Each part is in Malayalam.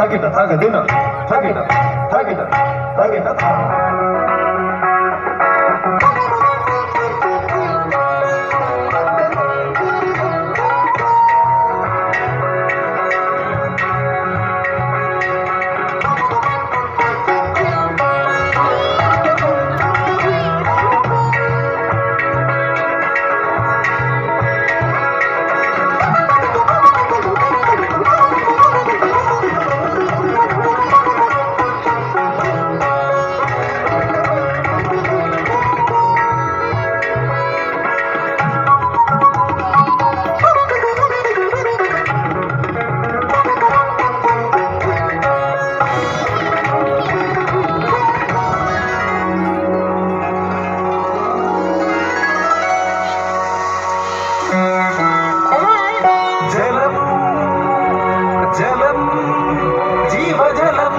ತಗಿಟ ತಗದಿನ ತಗಿಟ ತಗಿಟ ತಗಿಟ ജലം ജീവജലം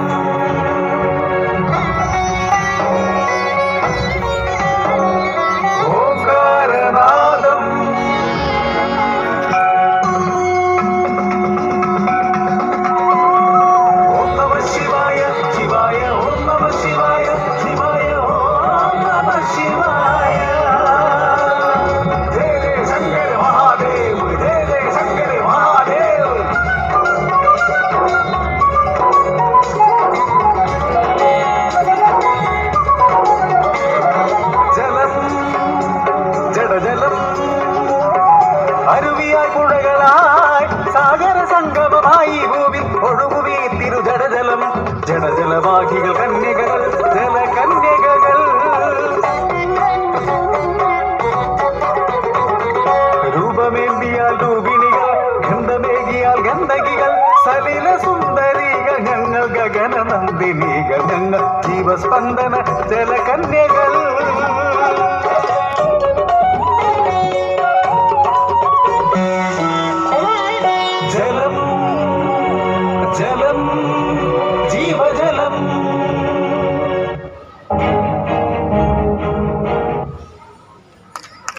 ഓംകാരനാദം ഓം നമഃ ശിവായ ശിവായ ഓം നമഃ ശിവായ ശിവായ ഓം നമഃ ശിവായ ജയ ജയ ശങ്കര മഹാദേവ് ജയ ജയ ശങ്കര മഹാദേവ് ജലം അരുവിയായി പുഴകളായി സാഗര സംഗമമായി ഭൂവിൽ ഒഴുകുവീ തിരുജടജലം ജടജലവാഹികൾ കന്യകകൾ ജലകന്യകകൾ രൂപമേന്തിയാൽ രൂപിണികൾ ഗന്ധമേകിയാൽ ഗന്ധകികൾ സലില സുന്ദരികൾ ഞങ്ങൾ ഗഗന നന്ദിനികൾ ഞങ്ങൾ ജീവസ്പന്ദന ജലകന്യകൾ